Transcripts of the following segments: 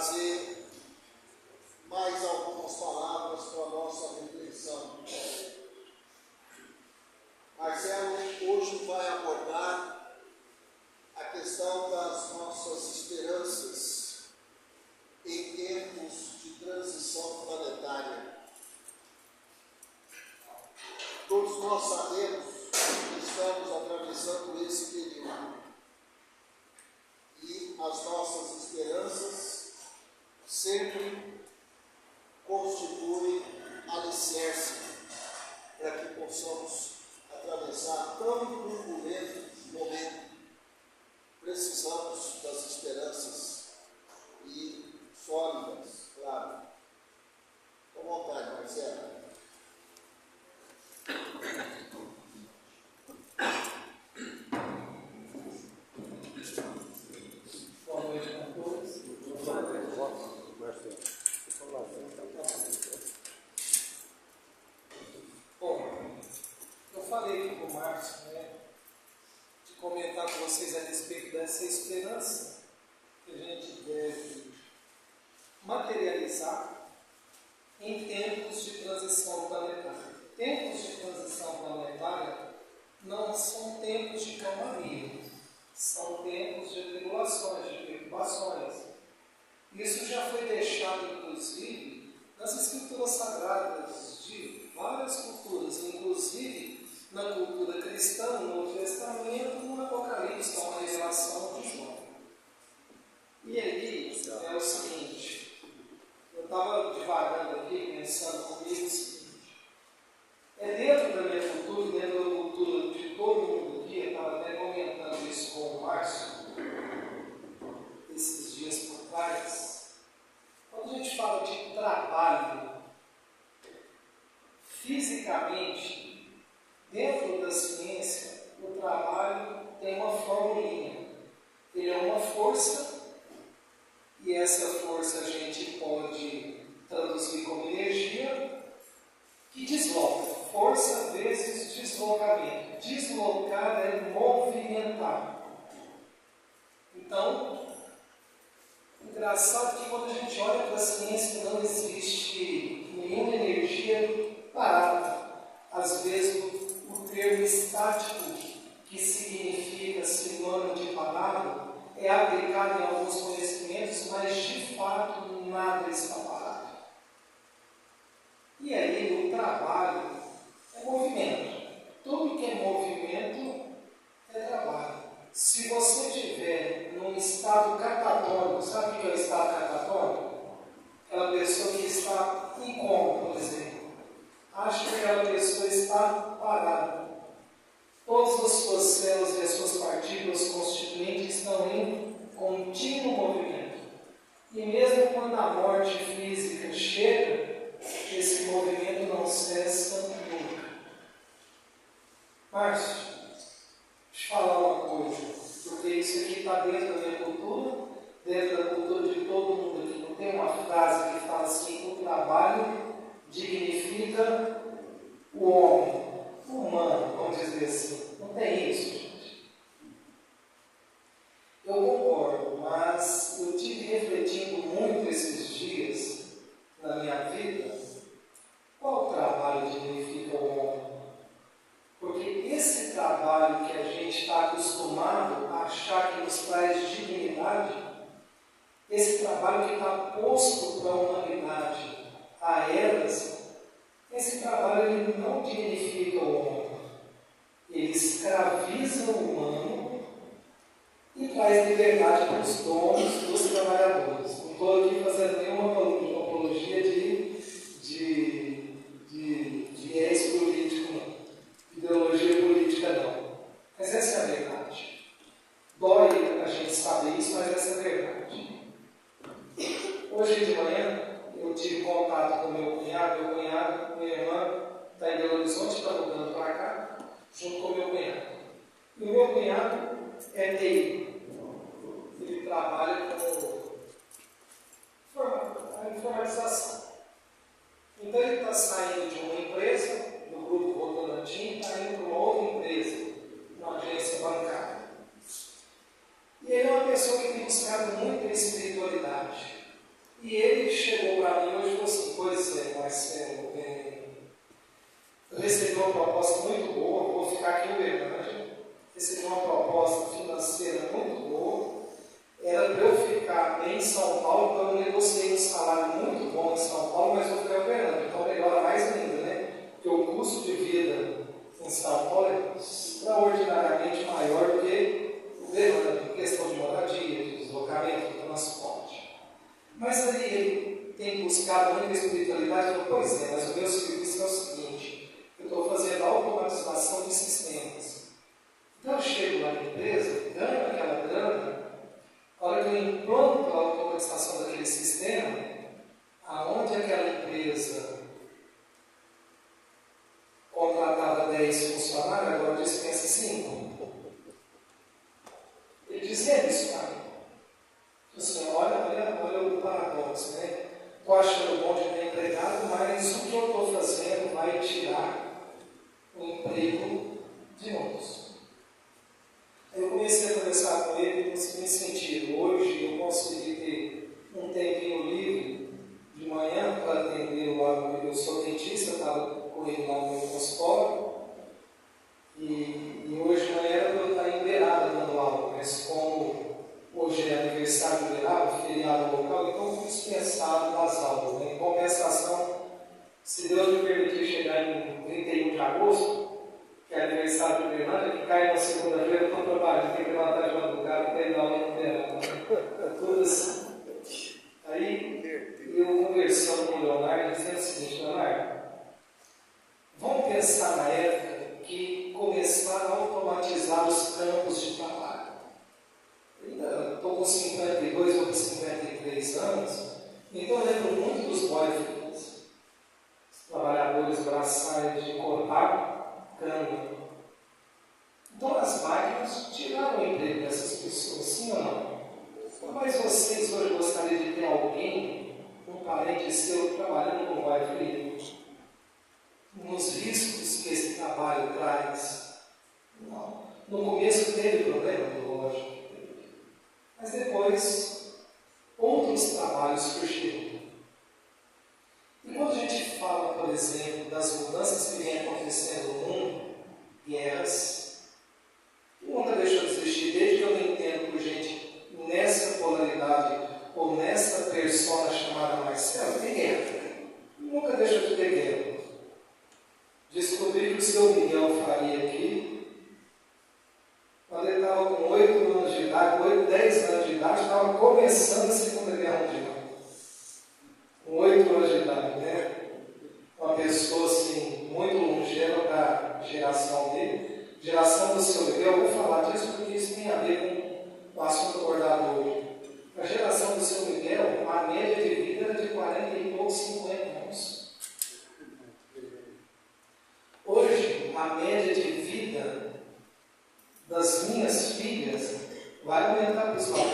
trazer mais algumas palavras para a nossa reflexão. Marcelo hoje vai abordar a questão das nossas esperanças em tempos de transição planetária. Todos nós sabemos que estamos atravessando esse período e as nossas esperanças sempre constituem alicerce para que possamos atravessar tão turbulento momento. Precisamos das esperanças e sólidas, claro. Com vontade, Marcelo. Boa noite a todos. Bom, eu falei aqui com o Márcio, de comentar com vocês a respeito dessa esperança que a gente deve materializar em tempos de transição planetária. Tempos de transição planetária não são tempos de calmaria, são tempos de tribulações, de preocupações. Isso já foi deixado, inclusive, nas escrituras sagradas de várias culturas, inclusive na cultura cristã, no Novo Testamento, no Apocalipse, uma revelação de João. E aí é o seguinte, eu estava divagando aqui, pensando comigo o seguinte, dentro da minha cultura, dentro da cultura de todo mundo aqui, eu estava até comentando isso com o Márcio, esses dias por trás, quando a gente fala de trabalho, fisicamente, dentro da ciência, o trabalho tem uma formulinha. Ele é uma força, e essa força a gente pode traduzir como energia, que desloca. Força vezes deslocamento. Deslocar é movimentar. Então, engraçado que quando a gente olha para a ciência não existe nenhuma energia parada. Às vezes o termo estático, que significa sinônimo de parado, é aplicado em alguns conhecimentos, mas de fato nada está parado. E aí o trabalho é movimento. Tudo que é movimento é trabalho. Se você estiver num estado catatônico, sabe o que é o estado catatônico? Aquela pessoa que está em coma, por exemplo. Acha que aquela pessoa está parada. Todas as suas células e as suas partículas constituintes estão em contínuo movimento. E mesmo quando a morte física chega, esse movimento não cessa nunca. Márcio, deixa eu falar uma coisa, porque isso aqui está dentro da minha cultura, dentro da cultura de todo mundo aqui. Não tem uma frase que fala assim: o trabalho dignifica o homem, o humano, vamos dizer assim. Não tem isso, gente. Eu concordo, mas eu tive refletindo muito esses dias na minha vida, qual trabalho dignifica o homem? Porque esse trabalho que a gente está acostumado a achar que nos traz dignidade, esse trabalho que está posto para a humanidade a elas, esse trabalho ele não dignifica o homem. Ele escraviza o humano e traz liberdade para os donos dos trabalhadores. Não estou aqui fazendo nenhuma apologia de viés político, não. Ideologia política, não. Mas essa é a verdade. Dói a gente saber isso, mas essa é a verdade. Hoje de manhã, eu tive contato com meu cunhado, minha irmã está em Belo Horizonte, está mudando para cá, junto com meu cunhado. E o meu cunhado é TI. Ele trabalha com a informatização. Então ele está saindo de uma empresa, do grupo Votorantim, está indo para uma outra empresa, uma agência bancária. E ele é uma pessoa que tem buscado muito a espiritualidade. Mas aí ele tem buscado muita espiritualidade e falou, pois é, mas o meu serviço é o seguinte, eu estou fazendo a automatização de sistemas. Então eu chego lá na empresa, ganho aquela grana, a hora que eu implanto a automatização daquele sistema, aonde aquela empresa contratava 10 funcionários, agora dispensa 5. Ele dizia isso, cara. Assim, olha o paradoxo, né? Estou achando bom de ter empregado, mas o que eu estou fazendo vai tirar o emprego de outros. Eu comecei a conversar com ele no seguinte sentido. Hoje eu consegui ter um tempinho livre de manhã para atender lá no meu. Eu sou dentista, eu estava com ele lá no meu consultório. E hoje de manhã era para eu estar em Uberaba dando aula, mas como hoje é aniversário de Uberaba, feriado local, então eu fui dispensado das aulas. Né? Em compensação, se Deus me permitir chegar em 31 de agosto, que é aniversário de Uberaba, que cai na segunda-feira, eu estou trabalhando, tem que levantar de madrugada para ir dar aula em Uberaba. Tudo assim. Aí eu conversando com o Leonardo, dizendo o seguinte, Leonardo, vamos pensar na época que começaram a automatizar os campos de trabalho. Ainda estou com 52 ou 53 anos, então eu lembro muito dos boyfriends, trabalhadores braçais de cortar cana. Então as máquinas tiraram o emprego dessas pessoas, sim ou não? Mas vocês hoje gostariam de ter alguém, um parente seu, trabalhando com boyfriend? Nos riscos que esse trabalho traz? Não. No começo teve problema, lógico. Mas depois, outros trabalhos surgiram. E quando a gente fala, por exemplo, das mudanças que vêm acontecendo no mundo, guerras, eu nunca deixo de existir, desde que eu me entendo por gente nessa polaridade, ou nessa persona chamada Marcelo, tem guerra. Nunca deixa de ter guerra. Descobri que o seu Miguel Faria aqui, quando ele estava com 8 anos de idade, 8, 10 anos de idade, estava começando a Segunda Guerra Mundial. Com 8 anos de idade, né? Uma pessoa assim, muito longeva para a geração dele. Geração do seu Miguel, eu vou falar disso porque isso tem a ver com o assunto abordado hoje. A geração do seu Miguel, a média de vida era de 40 e poucos, 50 anos. Hoje, a média de vida das minhas filhas vai aumentar para os 40,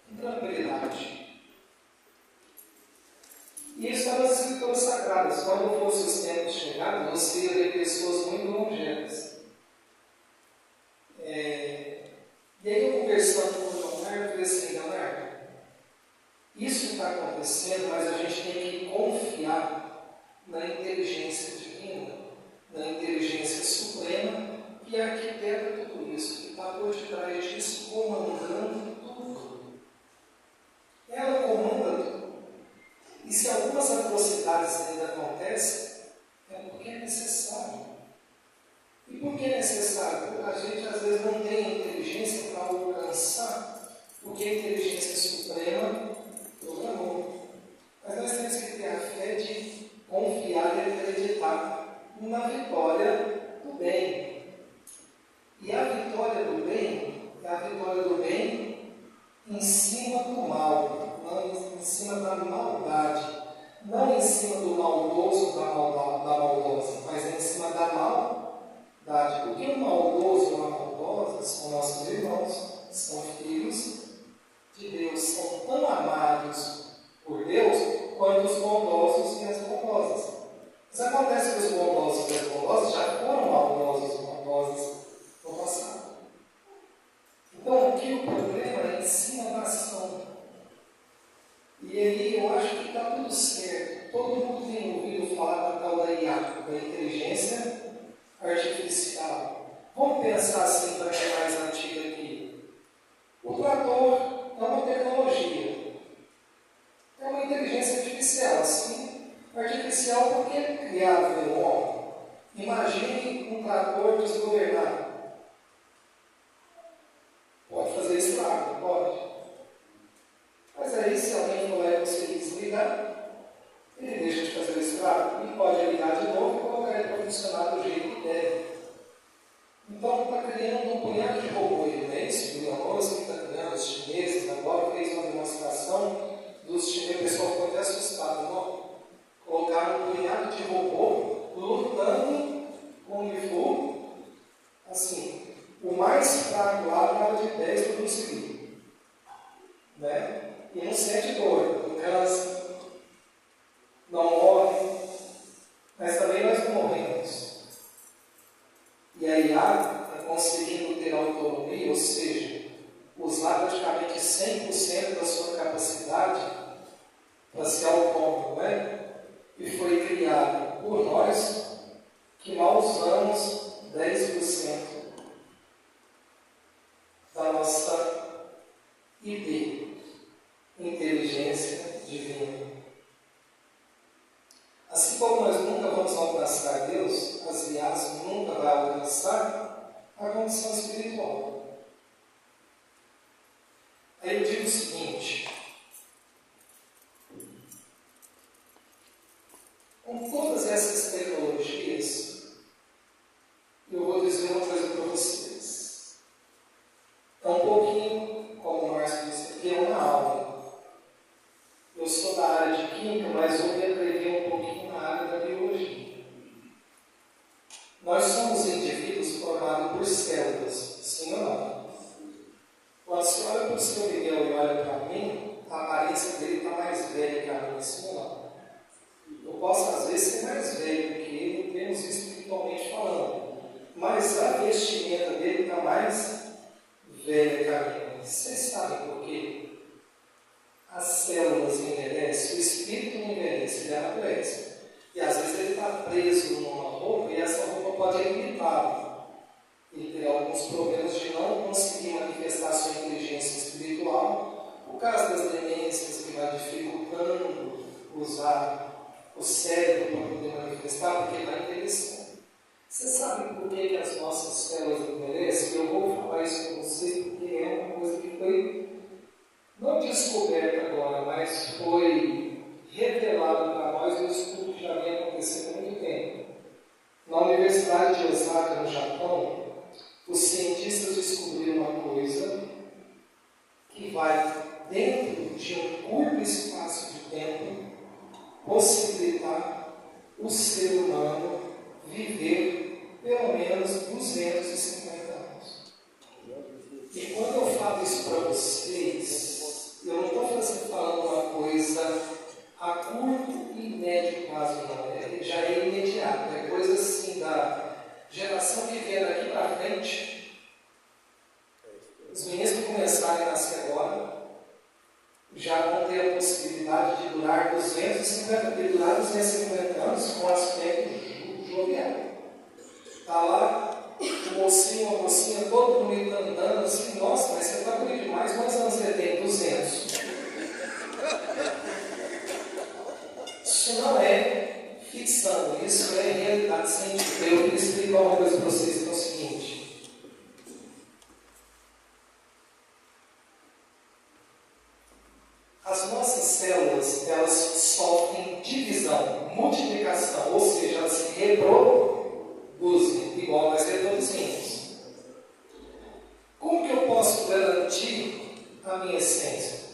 com tranquilidade. E isso está nas escrituras sagradas. Quando fossem os tempos chegados, você ia ver pessoas muito longevas. E aí eu conversando com o Leonardo, eu falei assim, Leonardo, isso está acontecendo, mas a gente tem que confiar na inteligência divina, na inteligência suprema, que arquiteta tudo isso, que está por detrás disso, comandando tudo. Ela comanda tudo. E se algumas atrocidades ainda acontecem, é porque é necessário. E por que é necessário? Porque a gente às vezes não tem a inteligência para alcançar o que a inteligência suprema programou. Mas nós temos que ter a fé de confiar e acreditar na vitória do bem. E a vitória do bem é a vitória do bem em cima do mal, não em cima da maldade, não em cima do maldoso da maldosa, mas em cima da maldade. Porque o maldoso ou a maldosa são nossos irmãos, são filhos de Deus, são tão amados por Deus quanto os bondosos e as bondosas. Mas acontece que os bondosos e as bondosas já foram maldosos e bondosas no passado. Então aqui o problema é em cima da ação. E aí eu acho que está tudo certo. Todo mundo tem ouvido falar da tal da IA, da inteligência artificial. Vamos pensar assim para quem é mais antigo aqui. O trator é uma tecnologia. É uma inteligência artificial, sim. Artificial porque é criado pelo homem. Imagine um trator desgovernado. Pode fazer estrago, pode. Mas aí se alguém for lá e desligar, ele deixa de fazer o estrago e pode ligar de novo e colocar ele para funcionar do jeito que deve. Então está criando um punhado de robô aí, não é isso? William Rose que está criando, os chineses, agora fez uma demonstração dos chineses, o pessoal ficou até assustado, não? Colocaram um punhado de robô lutando com o fogo, assim, o mais fraco lá estava de 10 por segundo, né? E não sente dor, não cansa, não morre, mas também nós não morremos. E a IA está conseguindo ter autonomia, ou seja, usar praticamente 100% da sua capacidade para ser autônomo, né? E foi criado por nós que mal usamos 10% da nossa ID, inteligência divina. Assim como nós nunca vamos alcançar Deus, as IAs nunca vão alcançar a condição espiritual. Aí eu digo o seguinte: com todas essas tecnologias, eu vou dizer uma coisa para vocês. É um pouquinho, como o Márcio disse aqui, é uma aula. Eu sou da área de química, mas eu me atrevi um pouquinho na área da biologia. Nós somos indivíduos formados por células, sim ou não? Quando você olha para o seu Miguel e olha para mim, a aparência dele está mais velha que a minha, sim ou não? Eu posso, às vezes, ser mais velho que ele, menos espiritualmente falando, mas a vestimenta dele está mais velha que a minha. Vocês sabem por quê? As células envelhecem, o espírito não envelhece, ele amadurece. E às vezes ele está preso numa roupa e essa roupa pode limitá-lo. Ele terá alguns problemas de não conseguir manifestar sua inteligência espiritual por causa das demências que vai dificultando usar o cérebro para poder manifestar, porque ele vai envelhecendo. Vocês sabem por que as nossas células envelhecem? Eu vou falar isso com vocês porque é uma coisa que foi não descoberta agora, mas foi revelado para nós um estudo que já vem acontecendo há muito tempo. Na Universidade de Osaka, no Japão, os cientistas descobriram uma coisa que vai, dentro de um curto espaço de tempo, possibilitar o ser humano viver pelo menos 250 anos. E quando eu falo isso para vocês, eu não estou falando uma coisa a curto e médio prazo, não. Já é imediato. É coisa assim da geração que vier daqui para frente. Os meninos que começarem a nascer agora já vão ter a possibilidade de durar 250 anos com aspecto jovial. Está lá o mocinho, a mocinha, todo bonito andando assim, nossa, mas você está bonito demais, quantos anos você tem? 200. Isso não é ficção, isso é realidade científica. Eu queria explicar uma coisa para vocês, que é o seguinte: as nossas células, elas sofrem divisão, multiplicação, ou seja, elas se reproduzem, igual nós reproduzimos. Como que eu posso garantir a minha essência?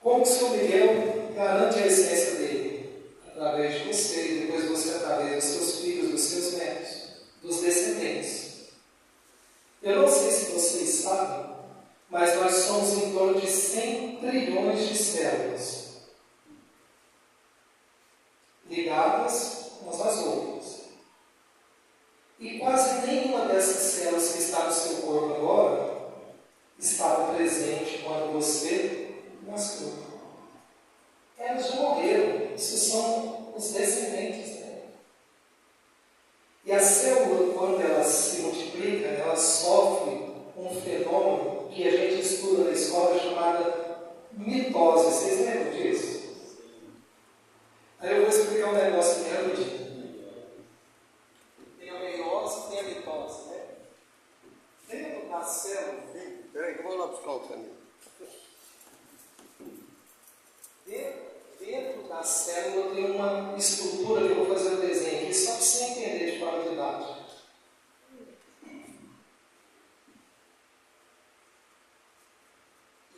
Como que o Sr. Miguel garante a essência dele? Através de você, e depois você através dos seus filhos, dos seus netos, dos descendentes. Eu não sei se vocês sabem, mas nós somos em torno de 100 trilhões de células ligadas umas às outras. E quase nenhuma dessas células que está no seu corpo agora estava presente quando você a célula tem uma estrutura que eu vou fazer o desenho aqui, só para você entender de forma didática.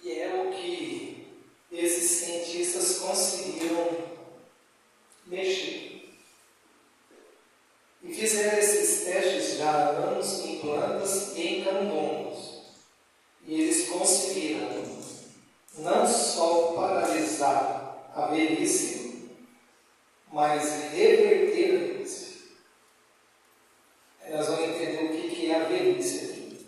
E é o que esses cientistas conseguiram mexer. E fizeram esses testes já há anos em plantas e em camundongos. E eles conseguiram não só paralisar a velhice, mas reverter a velhice. Nós vamos entender o que é a velhice aqui.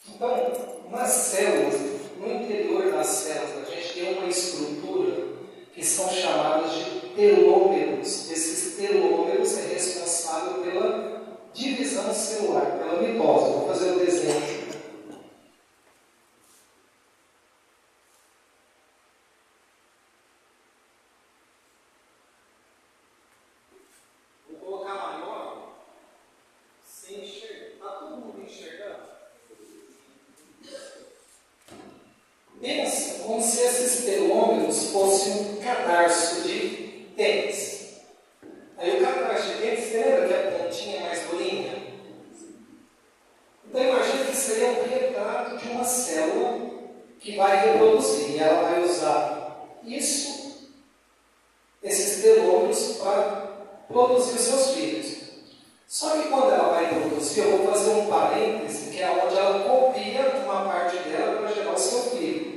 Então, nas células, no interior das células, a gente tem uma estrutura que são chamadas de telômeros. Esses telômeros é responsável pela divisão celular, pela mitose. Vou fazer o desenho. Vou colocar maior, sem enxergar. Está todo mundo enxergando? Pensa como se esses telômeros fossem um cadarço de tênis. Aí o cadarço de tênis, lembra que a pontinha é mais durinha? Então imagina que isso aí é um retrato de uma célula que vai reproduzir. E ela vai usar esses telômeros para produzir os seus filhos. Só que quando ela vai produzir, eu vou fazer um parêntese, que é onde ela copia uma parte dela para gerar o seu filho.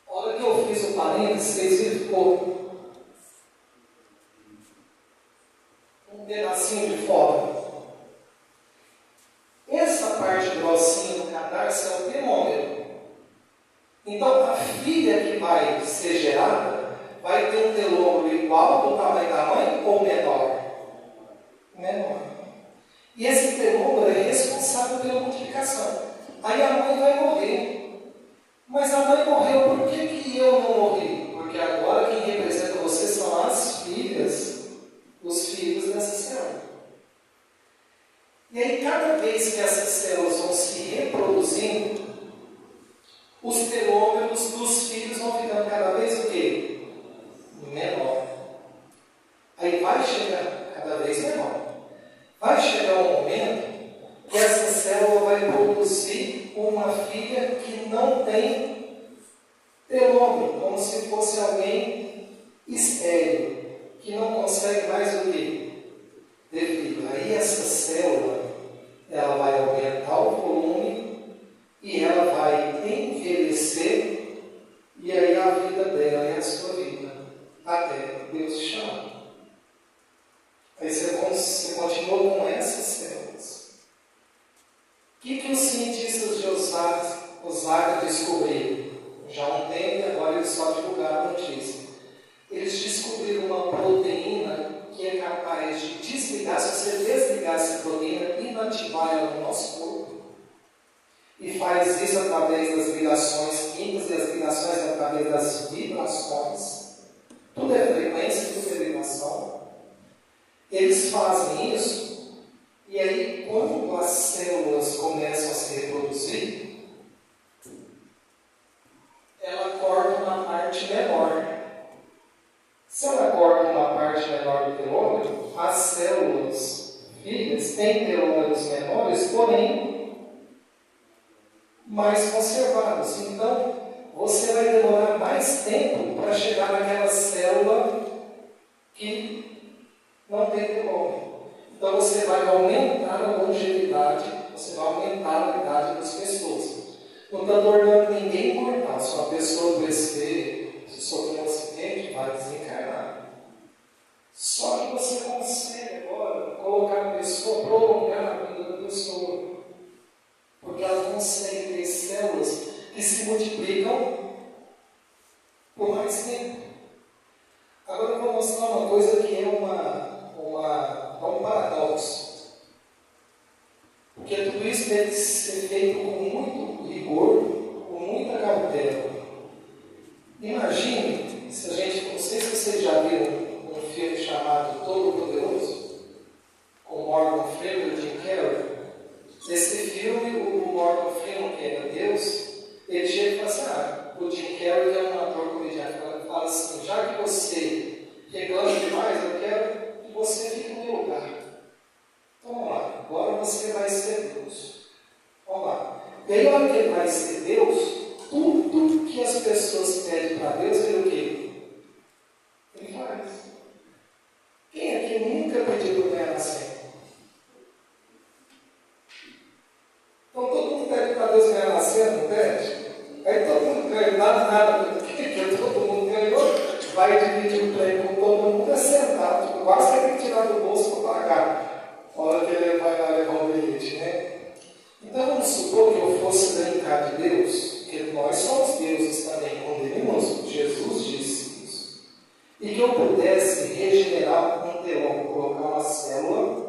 A hora que eu fiz o parêntese, vocês viram que ficou um pedacinho de fora. Essa parte grossinha do cadarço é o telômero. Então, a filha que vai ser gerada vai ter um telômero igual do tamanho da mãe ou menor? Menor. E esse telômero é responsável pela multiplicação. Aí a mãe vai morrer. Mas a mãe morreu, por que eu não morri? Porque agora quem representa você são as filhas, os filhos dessa célula. E aí, cada vez que essas células vão se reproduzindo, os telômeros dos filhos vão ficando cada vez o quê? Menor. Aí vai chegar cada vez menor. Vai chegar um momento que essa célula vai produzir uma filha que não tem telômero, como se fosse alguém estéril, que não consegue mais o quê? Ter filho. Aí essa célula, ela vai aumentar o volume e ela vai envelhecer, e aí a vida dela é a sua vida, até Deus te chamar. Aí você continua com essas células. O que os cientistas de Osaka descobriram? Já há um tempo, e agora eles só divulgaram a notícia. Eles descobriram uma proteína que é capaz de desligar, se você desligar essa proteína, inativar ela no nosso corpo. E faz isso através das ligações químicas e as ligações através das vibrações. Tudo é frequência, tudo é vibração. Eles fazem isso, e aí quando as células começam a se reproduzir, ela corta uma parte menor. Se ela corta uma parte menor do telômero, as células filhas têm telômeros menores, porém mais conservados. Então, você vai demorar mais tempo para chegar naquela célula que não tem telômero. Então, você vai aumentar a longevidade, você vai aumentar a idade das pessoas. Não está tornando ninguém imortal. Se uma pessoa adoecer, se sofrer um acidente, vai desencarnar. Só que você consegue agora colocar a pessoa, prolongar a vida da pessoa. Porque ela consegue ter células que se multiplicam por mais tempo. Agora eu vou mostrar uma coisa que é um paradoxo. Porque tudo isso deve ser feito com muito rigor, com muita cautela. Imagine, se a gente, não sei se vocês já viram um filme chamado Todo-Poderoso, com Morgan Freeman e Jim Carrey. Nesse filme, o Morgan Freeman, que era Deus, ele chega e fala assim, o Jim Carrey, que é um ator comediante, fala assim, já que você reclama demais, eu quero que você fique no meu lugar. Então vamos lá, agora você vai ser Deus. Vamos lá. E aí, na hora que ele vai ser Deus, tudo que as pessoas pedem para Deus, ele o quê? Ele faz. Quem aqui nunca pediu para ganhar na senha? Então todo mundo pede para Deus ganhar na senha, não pede? Aí todo mundo ganha, nada, porque todo mundo ganhou, vai dividir o prêmio com todo mundo, é sentado, quase que tem que tirar do bolso para pagar. A hora que ele vai lá levar o bilhete, né? Então vamos supor que eu fosse brincar de Deus, porque nós somos deuses também, quando ele nos, Jesus disse isso, e que eu pudesse regenerar um telão, colocar uma célula,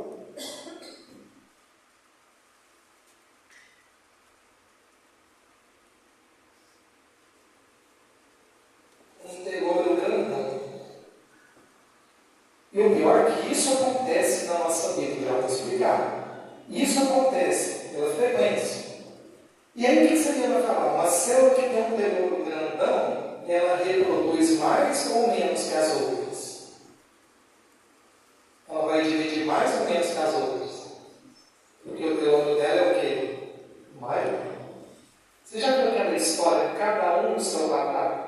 e o pior é que isso acontece na nossa vida, já vou explicar. Isso acontece pela frequência. E aí o que você vai falar? Uma célula que tem um telômero grandão, ela reproduz mais ou menos que as outras? Ela vai dividir mais ou menos que as outras? Porque o telômero dela é o quê? Maior. Você já viu aquela história? Cada um no seu quadrado?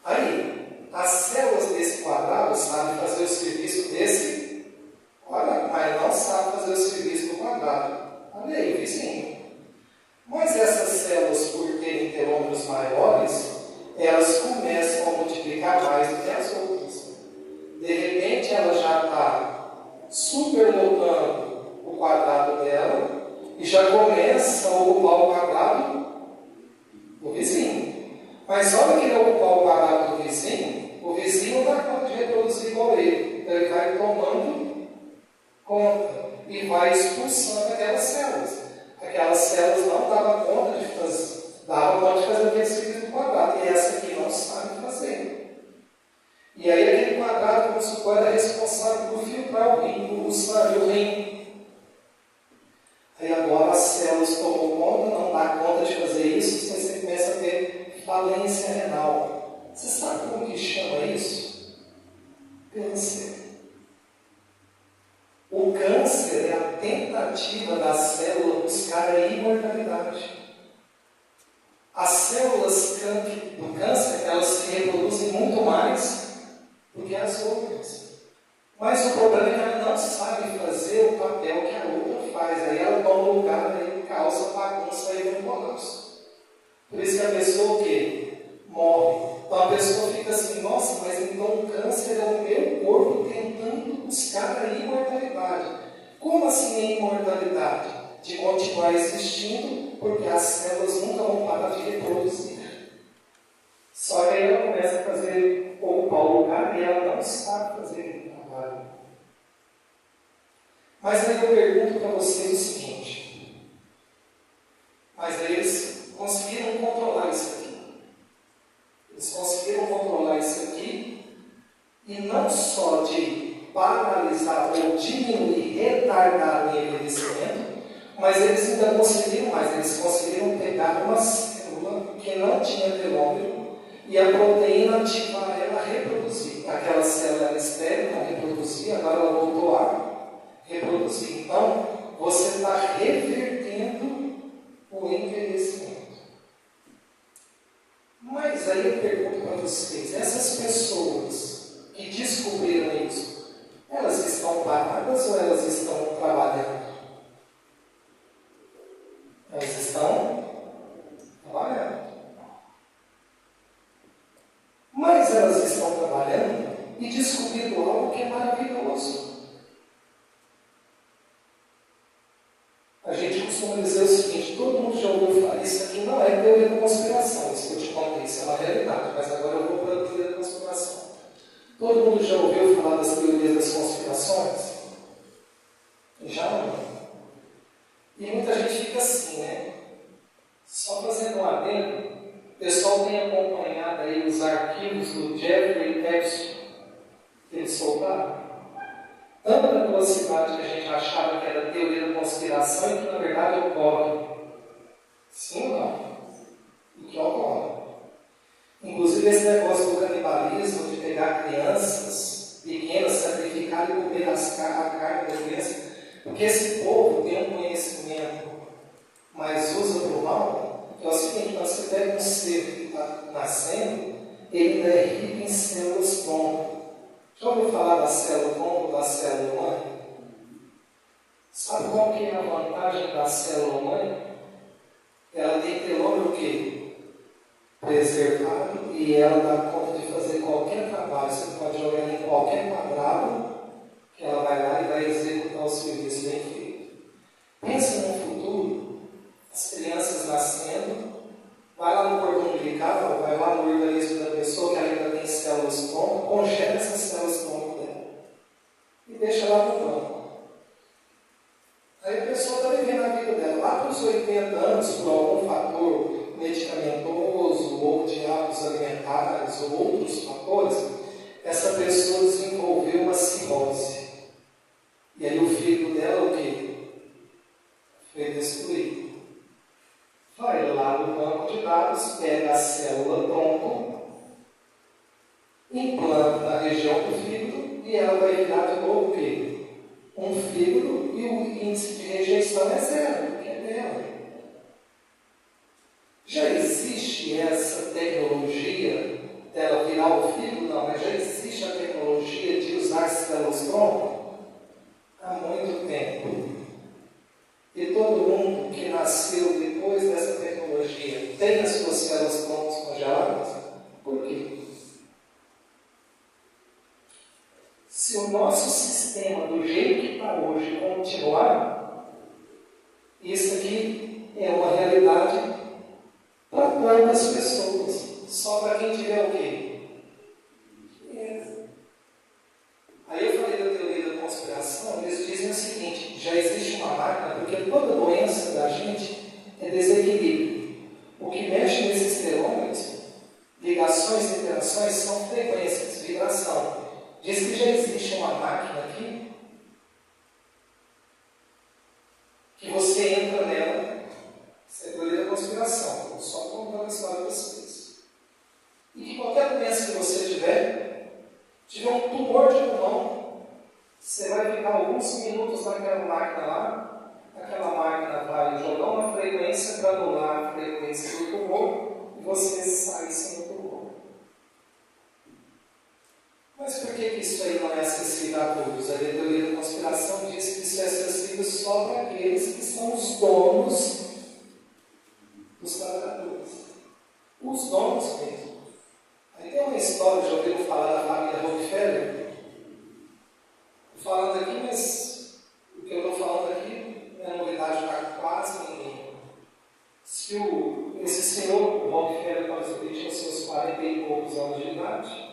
Aí, as células desse quadrado sabem fazer o serviço desse quadrado, mas não sabem fazer o serviço do quadrado. Olha aí, vizinho. Mas essas células, por terem telômeros maiores, elas começam a multiplicar mais do que as outras. De repente, ela já está superlotando o quadrado dela e já começa a ocupar o quadrado do vizinho. Mas olha que ele ocupar o quadrado do vizinho, o vizinho não dá conta de reproduzir igual ele. Então ele vai tomando conta e vai expulsando aquelas células. Aquelas células não davam conta de fazer aquele serviço do quadrado. E essa aqui não sabe fazer. E aí aquele quadrado, vamos supor, é responsável por filtrar o rim, por sangue, o rim. Aí agora as células tomam conta, não dá conta de fazer isso, você começa a ter falência renal. Você sabe como que chama isso? Câncer. O câncer é a tentativa da célula buscar a imortalidade. As células do câncer, elas se reproduzem muito mais do que as outras. Mas o problema é que ela não sabe fazer o papel que a outra faz. Aí ela toma o lugar, aí causa bagunça e um colapso. Por isso que a pessoa o quê? Morre. Então a pessoa fica assim, nossa, mas então o câncer é o meu corpo tentando buscar a imortalidade. Como assim a imortalidade? De continuar existindo, porque as células nunca vão parar de reproduzir. Só que aí ela começa a ocupar o lugar e ela não sabe fazer o trabalho. Mas aí eu pergunto para vocês o seguinte, mas aí eles conseguiram controlar isso aqui. Eles conseguiram controlar isso aqui e não só de paralisar ou diminuir, retardar o envelhecimento, mas eles ainda conseguiram mais. Eles conseguiram pegar uma célula que não tinha telômero e a proteína ativar ela a reproduzir. Aquela célula era estéril, não reproduzia, agora ela voltou a reproduzir. Então, você está revertendo o envelhecimento. Mas aí eu pergunto para vocês, essas pessoas que descobriram isso, elas estão paradas ou elas estão trabalhando? Elas estão trabalhando. Mas elas estão trabalhando e descobrindo algo que é maravilhoso. A gente costuma dizer o seguinte, todo mundo já ouviu falar, isso aqui não é teoria da conspiração, isso que eu te contei, isso é uma realidade, mas agora eu vou para a teoria da conspiração. Todo mundo já ouviu falar das teorias das conspirações? Já não. E muita gente fica assim, né? Só fazendo um adendo, o pessoal tem acompanhado aí os arquivos do Jeffrey Epstein, que eles soltaram. Tanta velocidade que a gente achava que era teoria da conspiração e que na verdade é o ocorre. Sim ou não? O que ocorre? Inclusive esse negócio do canibalismo, de pegar crianças pequenas, sacrificar e comer a carne da criança, porque esse povo tem um conhecimento, mas usa para o mal, que é o seguinte: quando você pega um ser que está nascendo, ele ainda é rico em células tronco. Já ouviu falar da célula tronco, da célula mãe? Sabe qual que é a vantagem da célula mãe? Ela tem telômero o quê? Preservado, e ela dá conta de fazer qualquer trabalho. Você pode jogar ela em qualquer quadrado, que ela vai lá e vai executar o serviço bem feito. Pensa no futuro, as crianças nascendo, vai lá no cordão umbilical, vai lá no organismo da pessoa que ainda tem células tronco, congela essas células tronco dela e deixa lá no banco. Aí a pessoa está vivendo a vida dela. Lá para os 80 anos, por algum fator medicamentoso, ou de hábitos alimentares, ou outros fatores, essa pessoa desenvolveu uma cirrose. E aí o fígado dela, o quê? Foi destruído. Vai lá no banco de dados, pega a célula tronco, implanta na região do fígado, e ela vai virar de novo o quê? Um fígado, e o índice de rejeição é zero, que é dela. Já existe essa tecnologia dela virar o fígado? Não, mas já existe a tecnologia de usar células tronco há muito tempo. E todo mundo que nasceu depois dessa tecnologia tem as suas células troncos congeladas? Por quê? Se o nosso sistema, do jeito que está hoje, continuar, isso aqui é uma realidade para poucas pessoas. Só para quem tiver o quê? Aí eu falei da teoria da conspiração, eles dizem o seguinte: já existe uma máquina, porque toda doença da gente é desequilíbrio. O que mexe nesses telômeros, ligações e interações, são frequências, vibração. Diz que já existe uma máquina aqui, que você entra nela. Isso é teoria da conspiração, estou só contando a história para vocês. E que qualquer doença que você tiver um tumor de pulmão, você vai ficar alguns minutos naquela máquina lá, aquela máquina vai jogar uma frequência para anular a frequência do tumor e você sai sem o tumor. Mas por que isso aí não é acessível a todos? A teoria da conspiração diz que isso é acessível só para aqueles que são os donos dos trabalhadores. Os donos mesmo. Aí tem uma história, já ouviram falar da família Rockefeller? Estou falando aqui, mas o que eu estou falando aqui não é novidade para quase ninguém. Se esse senhor Rockefeller, quando ele tinha seus 40 e poucos anos de idade,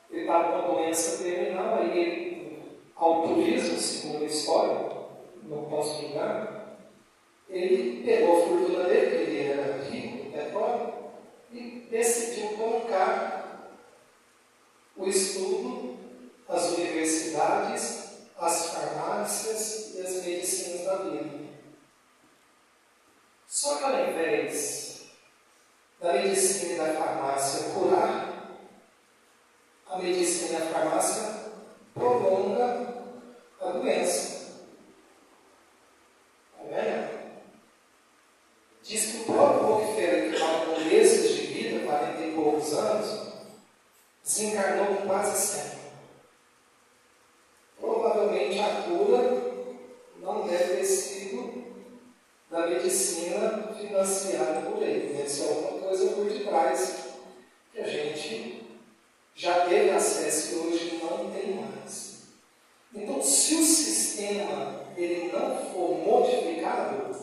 ele estava com uma doença terminal, aí ele, ao turismo, segundo a história, não posso julgar, ele pegou a fortuna dele, que ele era rico, petróleo, e decidiu bancar o estudo, as universidades, as farmácias e as medicinas da vida. Só que ao invés da medicina e da farmácia curar, a medicina e a farmácia prolonga a doença. Está vendo? Diz que o próprio Rockefeller, que estava com meses de vida, 40 e poucos anos, desencarnou com quase 100. Provavelmente a cura não deve ter sido da medicina financiada por ele. Deve ser alguma coisa por detrás que a gente já teve acesso e hoje não tem mais. Então, se o sistema ele não for modificado,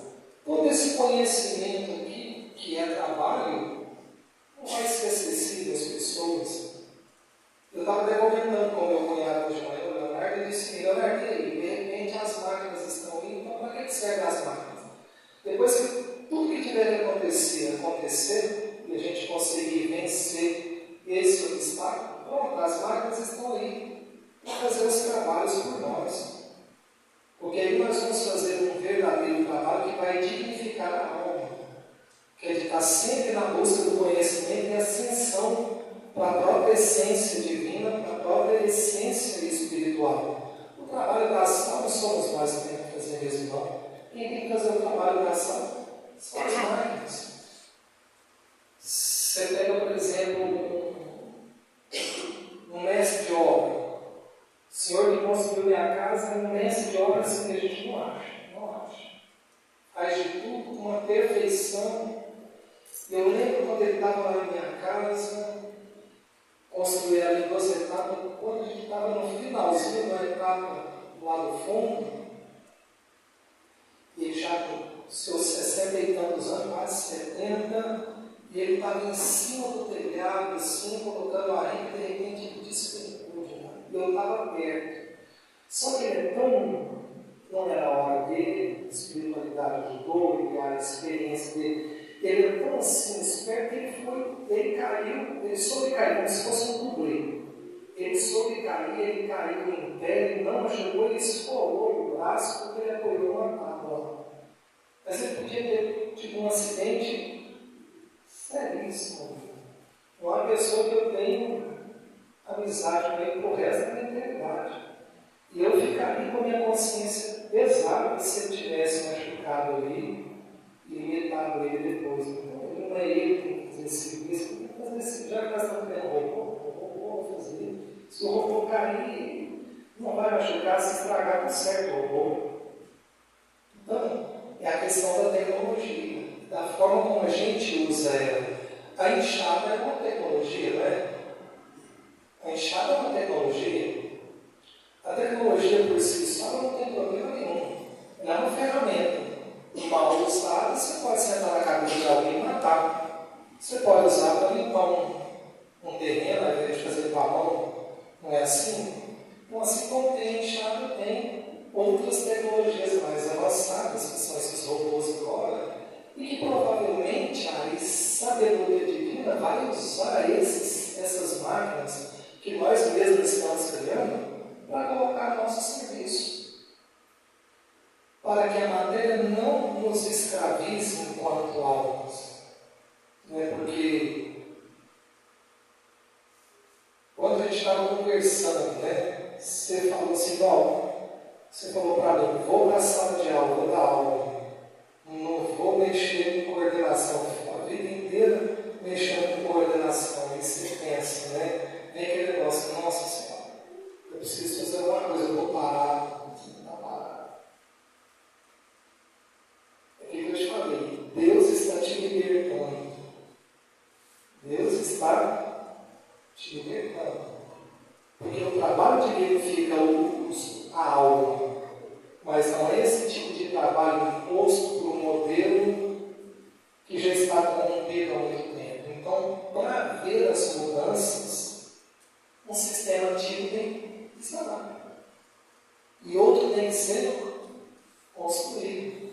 todo esse conhecimento aqui, que é trabalho, não vai ser acessível às pessoas. Eu estava até comentando com o meu cunhado hoje de manhã, o Leonardo, e disse: Leonardo, e aí, de repente as máquinas estão indo, então para que servem as máquinas? Depois que tudo que tiver que acontecer, e a gente conseguir vencer esse obstáculo, pronto, as máquinas estão aí para fazer os trabalhos por nós. Porque aí nós vamos fazer um verdadeiro trabalho que vai dignificar está sempre na busca do conhecimento e ascensão para a própria essência divina, para a própria essência espiritual. O trabalho da ação não somos nós que temos que fazer mesmo, não. Quem tem que fazer o trabalho da ação são as máquinas. Você pega, por exemplo, um mestre de obra. O senhor que construiu minha casa é um mestre de obra assim que a gente não acha. Faz de tudo com uma perfeição. Eu lembro quando ele estava lá na minha casa, construí ali 2 etapas, quando a gente estava no finalzinho da etapa lá no fundo, ele já com seus 60 e tantos anos, quase 70, e ele estava em cima do telhado, assim, colocando a renda, de repente ele disse: eu estava perto. Só que ele é tão. Não era a hora dele, a espiritualidade ajudou, a experiência dele. Ele é tão assim, esperto que ele caiu, ele soube cair, como se fosse um dublê. Ele soube cair, ele caiu em pé, ele não machucou, ele esfolou o braço porque ele apoiou uma tábua. Mas ele podia ter tido um acidente seríssimo. Uma pessoa que eu tenho amizade com ele pro resto da minha eternidade. E eu ficaria com a minha consciência pesada se ele tivesse machucado ali e imitado ele depois. Então, não é ele que tem que fazer esse serviço, tem que fazer esse. Já que nós estamos vendo robô, vou fazer. Se o robô cair, não vai machucar se estragar com certo robô. Então, é a questão da tecnologia, da forma como a gente usa ela. A enxada é uma tecnologia, não é? A enxada é uma tecnologia. A tecnologia por si só não tem problema nenhum. Ela é uma ferramenta. Mal usada, você pode sentar na cabeça de alguém e matar. Você pode usar para limpar um terreno, ao invés de fazer com a mão. Não é assim? Então, assim como tem a enxada, tem outras tecnologias mais avançadas, que são esses robôs agora, e que provavelmente a sabedoria divina vai usar essas máquinas que nós mesmos estamos criando para colocar a nosso serviço, para que a matéria não nos escravize enquanto almas. Não é porque quando a gente estava conversando, né, você falou assim: você falou para mim, vou para a sala de aula, vou dar aula, não vou mexer em coordenação, a vida inteira mexendo com coordenação. Aí você pensa, né, vem aquele negócio: nossa Senhora, eu preciso fazer alguma coisa, eu vou parar. É o que eu te falei, Deus está te libertando. Deus está te libertando. Porque o trabalho divino fica a alma, mas não é esse tipo de trabalho imposto por um modelo que já está corrompido há muito tempo. Então, para ver as mudanças, um sistema antigo tem que instalar. E outro tem que ser construído.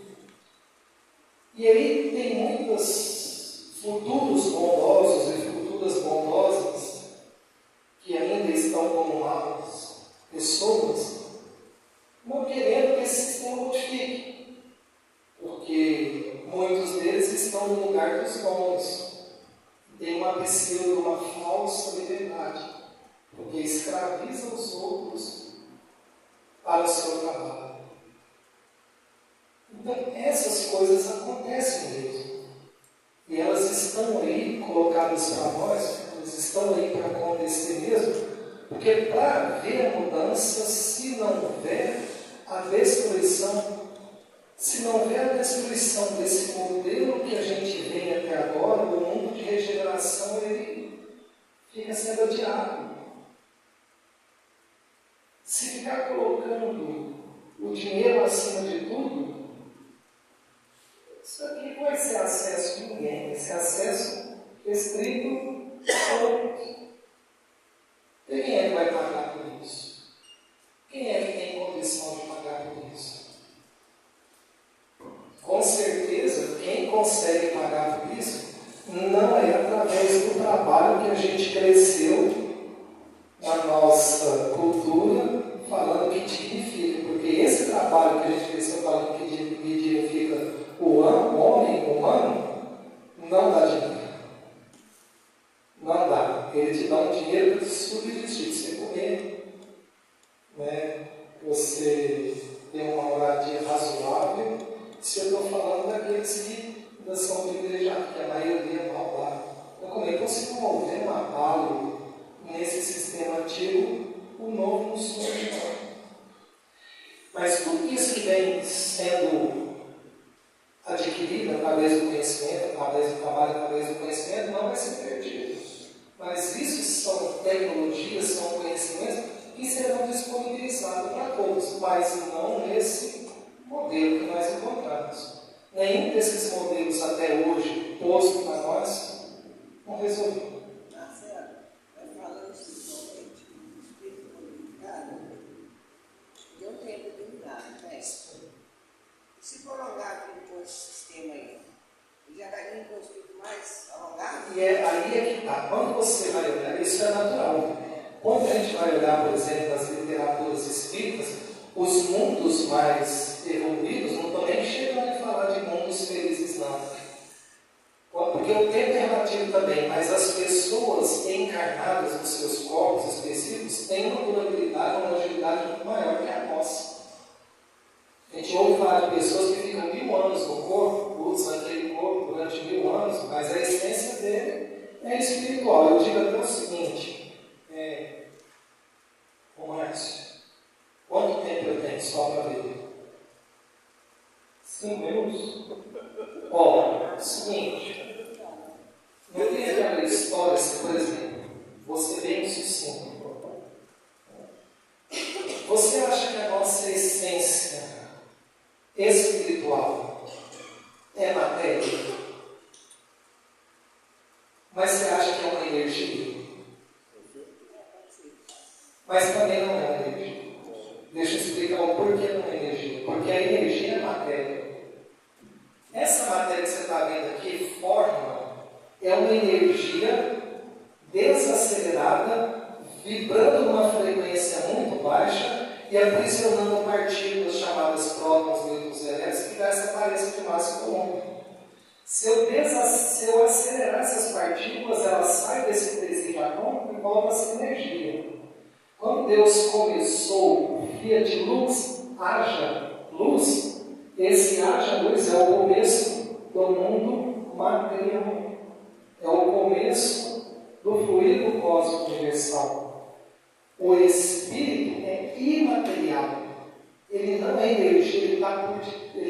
E aí tem muitos futuros bondosos e futuras bondosas que ainda estão como maus, pessoas, não querendo que esse sistema modifique. Porque muitos deles estão no lugar dos bons. Tem uma pseudo, uma falsa liberdade. Porque escraviza os outros para o seu trabalho. Então, essas coisas acontecem mesmo. E elas estão aí colocadas para nós, elas estão aí para acontecer mesmo, porque para haver a mudança, se não houver a destruição, desse modelo que a gente vem até agora, o mundo de regeneração, ele fica sendo adiado. Se ficar colocando o dinheiro acima de tudo, isso aqui não vai ser acesso de ninguém, vai ser acesso restrito a outros. E quem é que vai pagar por isso? Quem é que tem condição de pagar por isso? Com certeza, quem consegue pagar por isso não é através do trabalho que a gente cresceu na nossa cultura, falando que dignifica, porque esse trabalho que a gente cresceu falando que dignifica o homem humano, não da através do conhecimento, através do trabalho, através do conhecimento, não vai ser perdido. Mas isso são tecnologias, são conhecimentos que serão disponibilizados para todos, mas não nesse modelo que nós encontramos. Nenhum desses modelos até hoje posto para nós não resolveu. Marcelo, vai falando simplesmente do espírito modificado, deu tempo de mudar, né? Se prolongar aqui depois esse sistema aí, já vai vir com o espírito mais alongado? E aí é que está. Quando você vai olhar, isso é natural. Quando a gente vai olhar, por exemplo, nas literaturas espíritas, os mundos mais evoluídos não estão nem chegando a falar de mundos felizes, não. Porque o tempo é relativo também, mas as pessoas encarnadas nos seus corpos específicos têm uma durabilidade, uma longevidade muito maior que a nossa. A gente ouve falar de pessoas que ficam 1000 anos no corpo, usam aquele corpo durante 1000 anos, mas a essência dele é espiritual. Eu digo até o seguinte, ô Márcio, quanto tempo eu tenho só para ver? 5 minutos? Ó, é o seguinte, não tem aquela história assim, por exemplo, você bem sucinto. Você acha que a nossa essência espiritual é matéria? Mas você acha que é uma energia? Mas também não é uma energia. Deixa eu explicar o porquê não é energia. Porque a energia é matéria. Essa matéria que você está vendo aqui, forma, é uma energia desacelerada, vibrando numa frequência muito baixa e aprisionando partículas chamadas prótons, nêutrons e elétrons, que dá essa aparência de massa comum. Se eu acelerar essas partículas, elas saem desse presídio atômico e voltam a ser energia. Quando Deus começou via de luz, haja luz, esse haja luz é o começo do mundo material. É o começo do fluido cósmico universal. O Espírito é imaterial. Ele não é energia, ele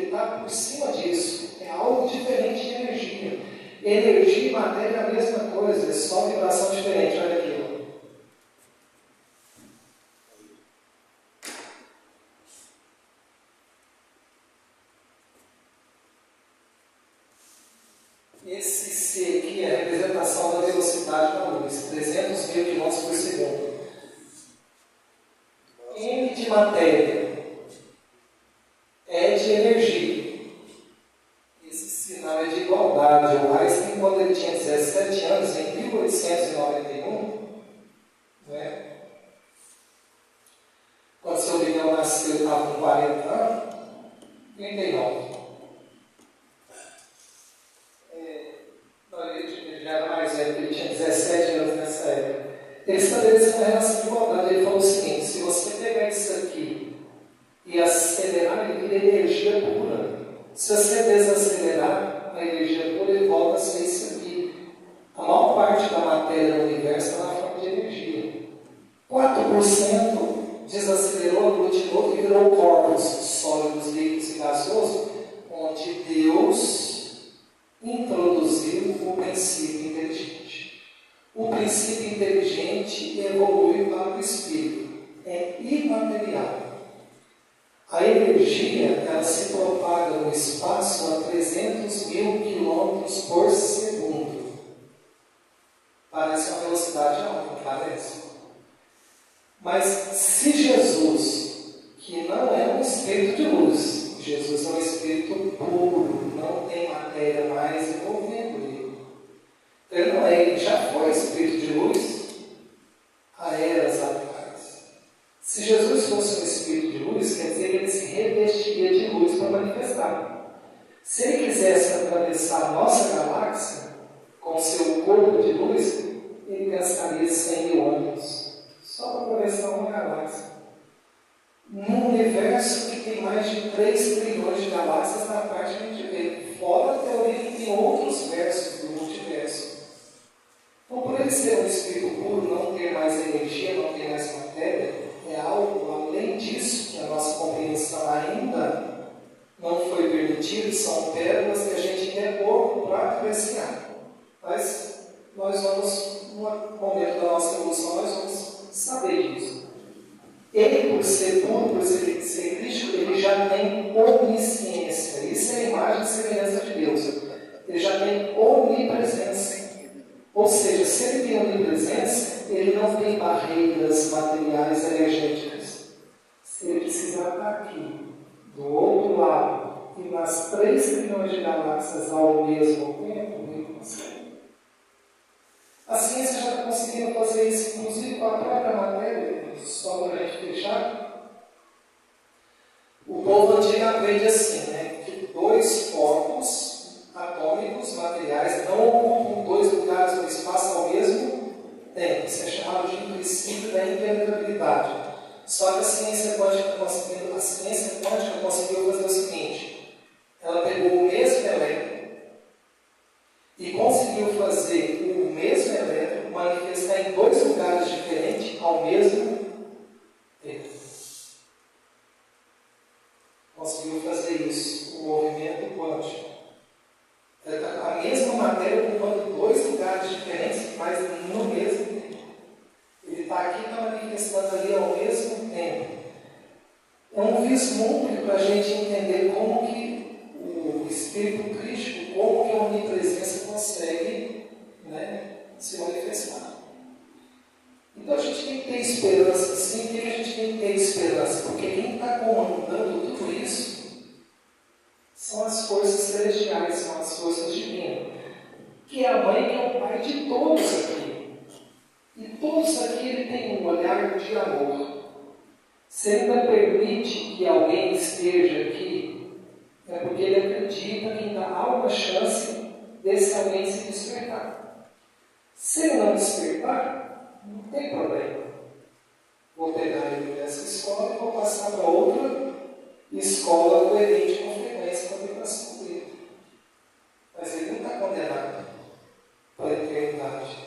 está por cima disso. É algo diferente de energia. Energia e matéria é a mesma coisa, é só vibração diferente. Olha aqui. Esse C aqui é a representação da velocidade da luz, 300 mil quilômetros por segundo. M de matéria, E de energia. Esse sinal é de igualdade. O Einstein, quando ele tinha 17 anos, em 1891, né? Quando seu Miguel nasceu, ele estava com 40 anos, 39. Ele já era mais velho, ele tinha 17 anos nessa época. Ele estabeleceu uma relação de igualdade. Ele falou o seguinte: se você pegar isso aqui e acelerar, ele vira energia pura. Se você desacelerar a energia pura, ele volta a ser isso aqui. A maior parte da matéria do universo está na forma de energia. 4% desacelerou, aglutinou e virou corpos sólidos, líquidos e gasosos, onde Deus introduziu o princípio inteligente. O princípio inteligente evolui para o espírito. É imaterial. A energia, ela se propaga no espaço a 300 mil quilômetros por segundo. Parece uma velocidade alta, não parece? Mas se Jesus, que não é um espírito de luz, Jesus é um espírito puro, não tem matéria mais envolvendo ele. Ele não é, ele já foi espírito de luz há eras atrás. Se Jesus fosse um espírito de luz, quer dizer que ele se revestiria de luz para manifestar. Se ele quisesse atravessar a nossa galáxia com seu corpo de luz, ele gastaria 100 mil anos só para atravessar uma galáxia. Num universo que tem mais de 3 trilhões de galáxias na parte que a gente vê, fora a teoria que tem outros versos do multiverso. Então, por ele ser um espírito puro, não ter mais energia, não ter mais matéria, é algo além disso que a nossa compreensão ainda não foi permitida, são pérolas que a gente ainda apreciar. Mas nós vamos, no momento da nossa evolução, nós vamos saber disso. Ele, por ser puro, por ser Cristo, ele já tem onisciência. Isso é a imagem e semelhança de Deus. Ele já tem onipresença. Ou seja, se ele tem onipresença, ele não tem barreiras materiais energéticas. Se ele precisar estar aqui, do outro lado, e nas 3 trilhões de galáxias ao mesmo tempo, ele consegue. A ciência já está conseguindo fazer isso, inclusive com a própria matéria, só para a gente fechar. O povo antigo aprende assim, né? Que 2 corpos atômicos, materiais, não ocupam 2 lugares no espaço ao mesmo tempo. Isso é chamado de princípio da impenetrabilidade. Só que a ciência quântica conseguiu fazer o seguinte: ela pegou o mesmo elétron e conseguiu fazer o mesmo elétron manifestar em 2 lugares diferentes ao mesmo tempo. Conseguiu fazer isso, o movimento quântico. A mesma matéria ocupando 2 lugares diferentes, mas no mesmo tempo. Ele está aqui e está manifestando ali ao mesmo tempo. É um vislumbre para a gente entender como que o Espírito Cristo, como que a onipresença consegue, né, se manifestar. Então a gente tem que ter esperança, sim. Por que a gente tem que ter esperança? Porque quem está comandando tudo isso são as forças celestiais, são as forças divinas, que é a mãe, que é o pai de todos aqui. E todos aqui ele tem um olhar de amor. Se ele não permite que alguém esteja aqui, é porque ele acredita que ainda há uma chance desse alguém se despertar. Se ele não despertar, não tem problema. Vou pegar ele nessa escola e vou passar para outra escola coerente com frequência para a vibração dele. Mas ele não está condenado para a eternidade.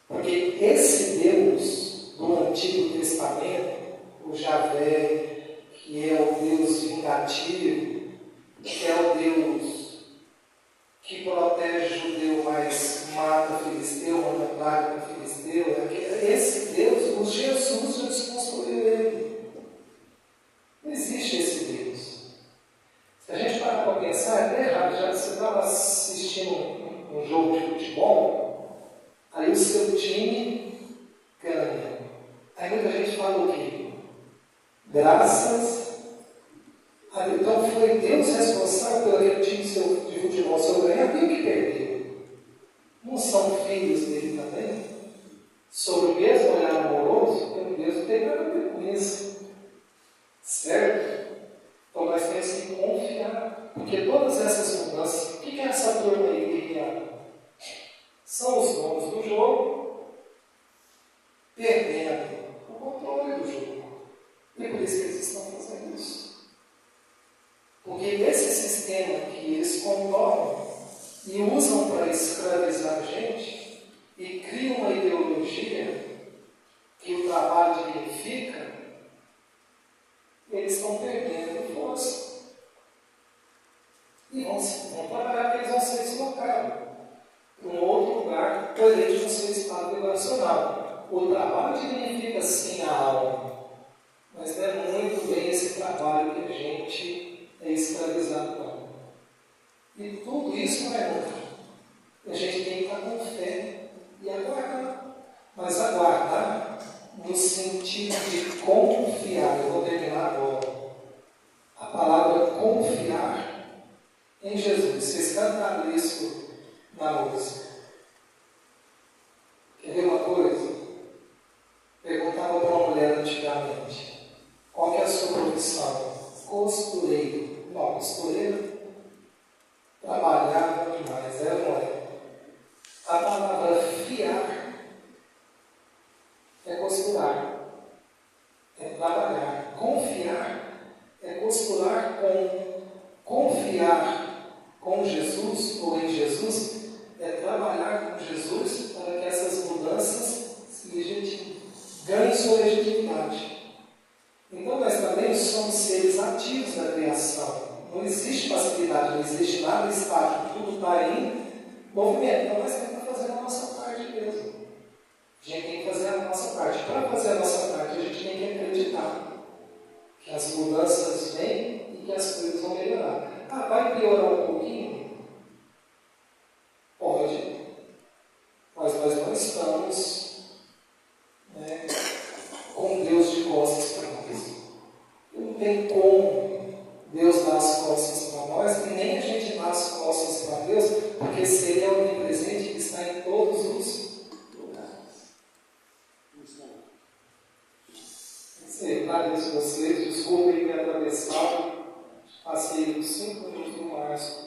Porque esse Deus do Antigo Testamento, o Javé, que é o Deus vingativo, que é o Deus que protege o judeu, mas mata o filisteu, manda plaga para o filisteu, esse Deus, o Jesus já desconstruiu ele. Não existe esse Deus. Se a gente parar para pensar, é até errado. Já você estava assistindo um jogo de futebol, aí o seu time ganha. Aí muita gente fala o quê? Graças a Deus. Então foi Deus responsável pelo aquele time de futebol seu ganhar, tem que perder. Não são filhos dele também? Sobre o mesmo olhar amoroso, pelo Deus não tem nada a ver com isso. Certo? Então nós temos que confiar. Porque todas essas mudanças, o que é essa turma aí que criaram? São os donos do jogo perdendo o controle do jogo. E é por isso que eles estão fazendo isso. Porque nesse sistema que eles controlam e usam para escravizar a gente e criam uma ideologia que o trabalho dignifica, eles estão perdendo força. E vão trabalhar que eles vão ser deslocados para um outro lugar, coerente com o seu estado vibracional. O trabalho dignifica sim a alma, mas não é muito bem esse trabalho que a gente é escravizado não. E tudo isso não é nunca. A gente tem que estar com fé e aguardar. Mas aguardar no sentido de confiar. Eu vou terminar agora. A palavra confiar em Jesus. Vocês cantaram isso na música. Quer ver uma coisa? Perguntava para uma mulher antigamente: qual que é a sua profissão? Costureiro. Não, costureiro trabalhava demais, era ou não é? A palavra fiar é costurar, é trabalhar. Confiar é costurar com. Confiar com Jesus ou em Jesus é trabalhar com Jesus para que essas mudanças ganhem sua legitimidade. Então nós também somos seres ativos da criação. Não existe facilidade, não existe nada estático, tudo está em movimento. Então nós temos que fazer a nossa parte mesmo. A gente tem que fazer a nossa parte. Para fazer a nossa parte, a gente tem que acreditar que as mudanças vêm e que as coisas vão melhorar. Ah, vai piorar um pouquinho? Pode. Mas nós não estamos, né, com Deus de costas para nós. Não tem como Deus dar as costas para nós e nem a gente dar as costas para Deus, porque se Ele é onipresente, Ele está em todos os lugares. Agradeço a vocês, desculpem me atravessar, passei os 5 minutos do março.